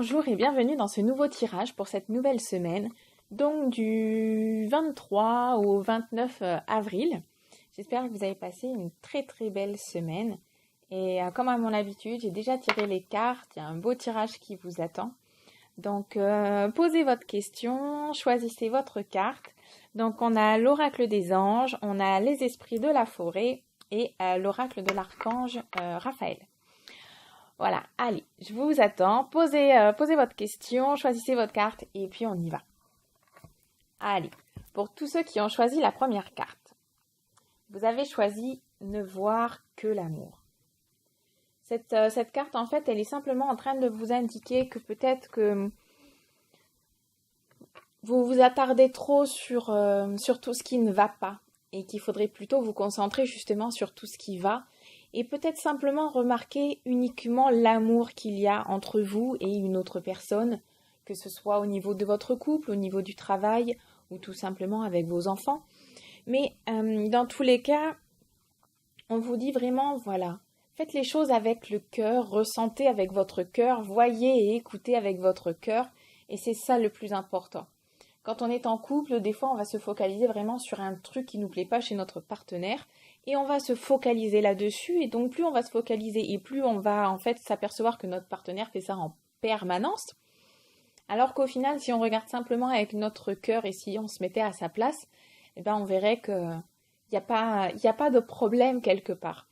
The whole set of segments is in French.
Bonjour et bienvenue dans ce nouveau tirage pour cette nouvelle semaine, donc du 23 au 29 avril. J'espère que vous avez passé une très belle semaine et comme à mon habitude, j'ai déjà tiré les cartes, il y a un beau tirage qui vous attend. Donc posez votre question, choisissez votre carte. Donc on a l'oracle des anges, on a les esprits de la forêt et l'oracle de l'archange Raphaël. Voilà, allez, je vous attends. Posez votre question, choisissez votre carte et puis on y va. Allez, pour tous ceux qui ont choisi la première carte, vous avez choisi ne voir que l'amour. Cette carte, en fait, elle est simplement en train de vous indiquer que peut-être que vous vous attardez trop sur tout ce qui ne va pas et qu'il faudrait plutôt vous concentrer justement sur tout ce qui va. Et peut-être simplement remarquer uniquement l'amour qu'il y a entre vous et une autre personne, que ce soit au niveau de votre couple, au niveau du travail ou tout simplement avec vos enfants. Mais dans tous les cas, on vous dit vraiment, voilà, faites les choses avec le cœur, ressentez avec votre cœur, voyez et écoutez avec votre cœur, et c'est ça le plus important. Quand on est en couple, des fois on va se focaliser vraiment sur un truc qui ne nous plaît pas chez notre partenaire, et on va se focaliser là-dessus, et donc plus on va se focaliser et plus on va en fait s'apercevoir que notre partenaire fait ça en permanence, alors qu'au final, si on regarde simplement avec notre cœur et si on se mettait à sa place, eh ben on verrait qu'il n'y a pas de problème quelque part.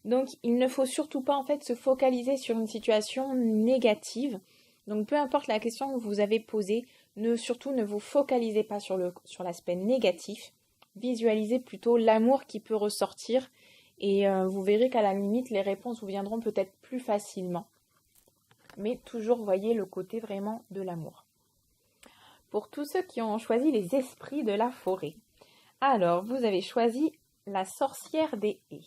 Donc il ne faut surtout pas en fait se focaliser sur une situation négative. Donc peu importe la question que vous avez posée, surtout ne vous focalisez pas sur l'aspect négatif. Visualisez plutôt l'amour qui peut ressortir et vous verrez qu'à la limite, les réponses vous viendront peut-être plus facilement. Mais toujours voyez le côté vraiment de l'amour. Pour tous ceux qui ont choisi les esprits de la forêt, alors vous avez choisi la sorcière des haies.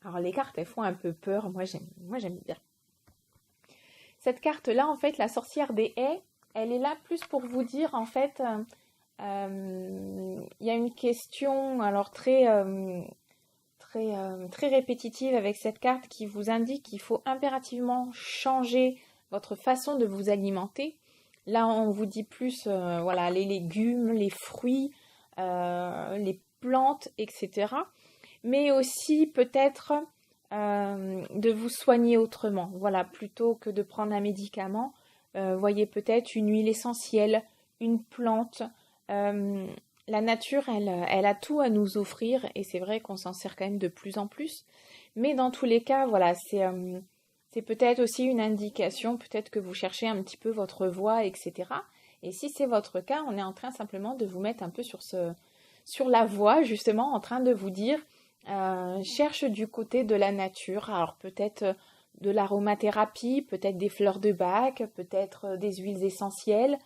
Alors les cartes, elles font un peu peur, moi j'aime bien. Cette carte-là, en fait, la sorcière des haies, elle est là plus pour vous dire, en fait, il y a une question alors très répétitive avec cette carte qui vous indique qu'il faut impérativement changer votre façon de vous alimenter. Là, on vous dit plus voilà, les légumes, les fruits, les plantes, etc. Mais aussi peut-être de vous soigner autrement. Voilà, plutôt que de prendre un médicament, voyez peut-être une huile essentielle, une plante. La nature, elle a tout à nous offrir et c'est vrai qu'on s'en sert quand même de plus en plus. Mais dans tous les cas, voilà, c'est peut-être aussi une indication, peut-être que vous cherchez un petit peu votre voie, etc. Et si c'est votre cas, on est en train simplement de vous mettre un peu sur la voie, justement, en train de vous dire, cherche du côté de la nature. Alors peut-être de l'aromathérapie, peut-être des fleurs de bac, peut-être des huiles essentielles,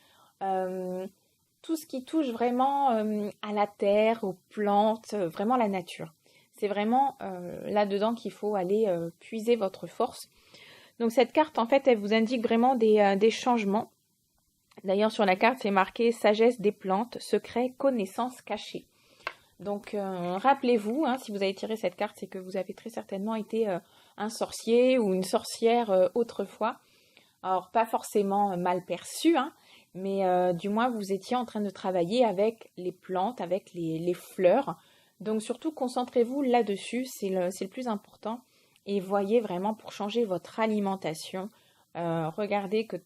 tout ce qui touche vraiment à la terre, aux plantes, vraiment la nature. C'est vraiment là-dedans qu'il faut aller puiser votre force. Donc cette carte, en fait, elle vous indique vraiment des changements. D'ailleurs, sur la carte, c'est marqué « Sagesse des plantes, secret, connaissance cachée ». Donc rappelez-vous, si vous avez tiré cette carte, c'est que vous avez très certainement été un sorcier ou une sorcière autrefois. Alors pas forcément mal perçu, mais du moins vous étiez en train de travailler avec les plantes, avec les fleurs. Donc surtout concentrez-vous là-dessus, c'est le plus important. Et voyez vraiment pour changer votre alimentation, regardez que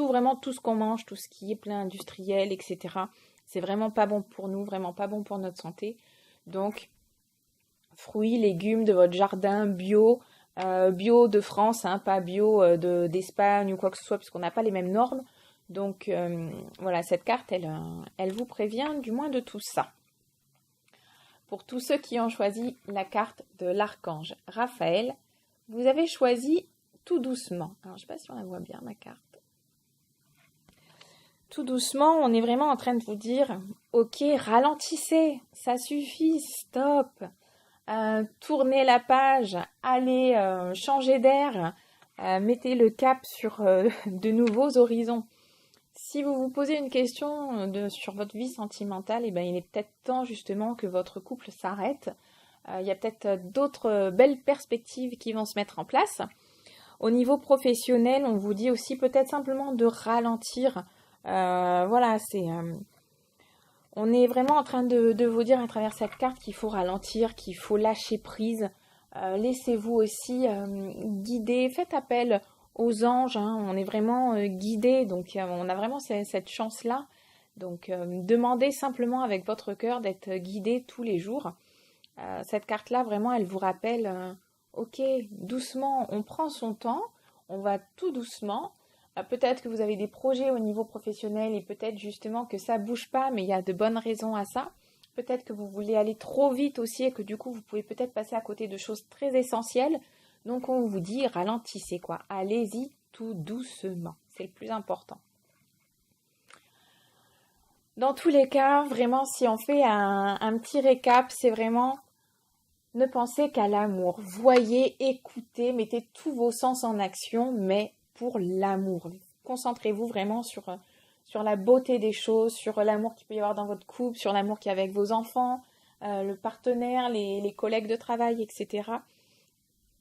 vraiment tout ce qu'on mange, tout ce qui est plein industriel, etc., c'est vraiment pas bon pour nous, vraiment pas bon pour notre santé. Donc fruits, légumes de votre jardin, bio de France, pas bio d'Espagne ou quoi que ce soit, puisqu'on n'a pas les mêmes normes. Donc voilà, cette carte, elle vous prévient du moins de tout ça. Pour tous ceux qui ont choisi la carte de l'archange Raphaël, vous avez choisi tout doucement. Alors je ne sais pas si on la voit bien, ma carte. Tout doucement, on est vraiment en train de vous dire, ok, ralentissez, ça suffit, stop. Tournez la page, allez changer d'air, mettez le cap sur de nouveaux horizons. Si vous vous posez une question sur votre vie sentimentale, il est peut-être temps justement que votre couple s'arrête. Il y a peut-être d'autres belles perspectives qui vont se mettre en place. Au niveau professionnel, on vous dit aussi peut-être simplement de ralentir. Voilà, on est vraiment en train de vous dire à travers cette carte qu'il faut ralentir, qu'il faut lâcher prise. Laissez-vous aussi guider, faites appel aux anges, hein. On est vraiment guidé, donc on a vraiment cette chance-là. Donc demandez simplement avec votre cœur d'être guidé tous les jours. Cette carte-là, vraiment, elle vous rappelle, ok, doucement, on prend son temps, on va tout doucement. Peut-être que vous avez des projets au niveau professionnel et peut-être justement que ça bouge pas, mais il y a de bonnes raisons à ça. Peut-être que vous voulez aller trop vite aussi et que du coup vous pouvez peut-être passer à côté de choses très essentielles. Donc on vous dit ralentissez quoi, allez-y tout doucement, c'est le plus important. Dans tous les cas, vraiment si on fait un petit récap, c'est vraiment ne pensez qu'à l'amour. Voyez, écoutez, mettez tous vos sens en action, mais pour l'amour. Concentrez-vous vraiment sur la beauté des choses, sur l'amour qu'il peut y avoir dans votre couple, sur l'amour qu'il y a avec vos enfants, le partenaire, les collègues de travail, etc.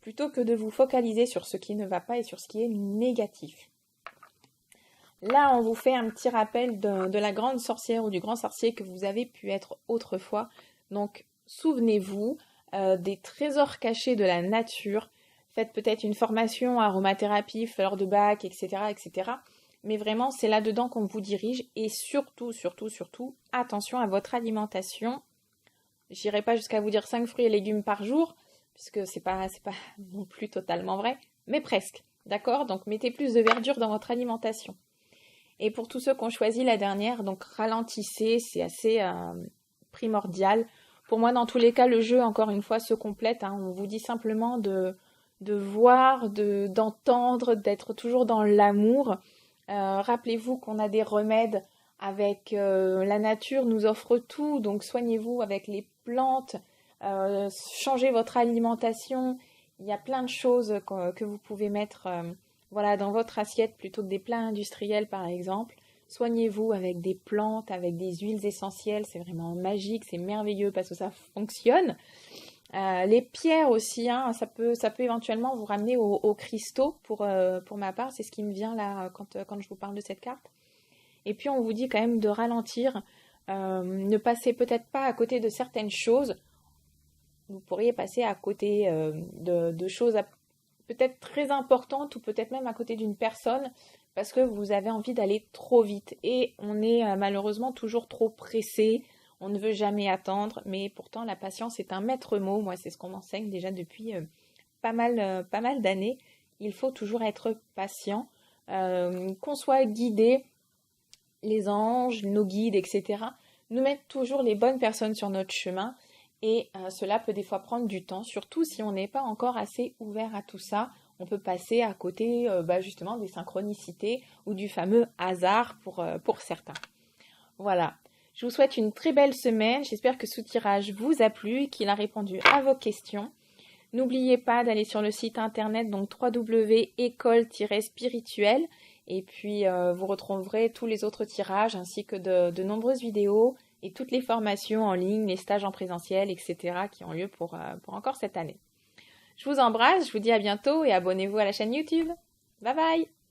Plutôt que de vous focaliser sur ce qui ne va pas et sur ce qui est négatif. Là, on vous fait un petit rappel de la grande sorcière ou du grand sorcier que vous avez pu être autrefois. Donc, souvenez-vous des trésors cachés de la nature. Faites peut-être une formation aromathérapie, fleurs de bac, etc., etc. Mais vraiment, c'est là-dedans qu'on vous dirige. Et surtout, surtout, surtout, attention à votre alimentation. J'irai pas jusqu'à vous dire 5 fruits et légumes par jour, puisque c'est pas non plus totalement vrai, mais presque. D'accord? Donc, mettez plus de verdure dans votre alimentation. Et pour tous ceux qui ont choisi la dernière, donc ralentissez, c'est assez primordial. Pour moi, dans tous les cas, le jeu, encore une fois, se complète. Hein. On vous dit simplement de voir, d'entendre, d'être toujours dans l'amour. Rappelez-vous qu'on a des remèdes avec la nature, nous offre tout. Donc soignez-vous avec les plantes, changez votre alimentation. Il y a plein de choses que vous pouvez mettre dans votre assiette plutôt que des plats industriels, par exemple. Soignez-vous avec des plantes, avec des huiles essentielles, c'est vraiment magique, c'est merveilleux parce que ça fonctionne. Les pierres aussi, hein, ça peut éventuellement vous ramener aux cristaux pour ma part, c'est ce qui me vient là quand je vous parle de cette carte. Et puis on vous dit quand même de ralentir, ne passez peut-être pas à côté de certaines choses. Vous pourriez passer à côté de choses peut-être très importantes ou peut-être même à côté d'une personne parce que vous avez envie d'aller trop vite et on est malheureusement toujours trop pressé, on ne veut jamais attendre, mais pourtant la patience est un maître mot. Moi c'est ce qu'on m'enseigne déjà depuis pas mal d'années. Il faut toujours être patient, qu'on soit guidé, les anges, nos guides, etc. nous mettent toujours les bonnes personnes sur notre chemin et cela peut des fois prendre du temps, surtout si on n'est pas encore assez ouvert à tout ça. On peut passer à côté justement des synchronicités ou du fameux hasard pour certains. Voilà, je vous souhaite une très belle semaine. J'espère que ce tirage vous a plu, qu'il a répondu à vos questions. N'oubliez pas d'aller sur le site internet, donc www.école-spirituelle. Et puis vous retrouverez tous les autres tirages ainsi que de nombreuses vidéos et toutes les formations en ligne, les stages en présentiel, etc. qui ont lieu pour encore cette année. Je vous embrasse, je vous dis à bientôt et abonnez-vous à la chaîne YouTube. Bye bye!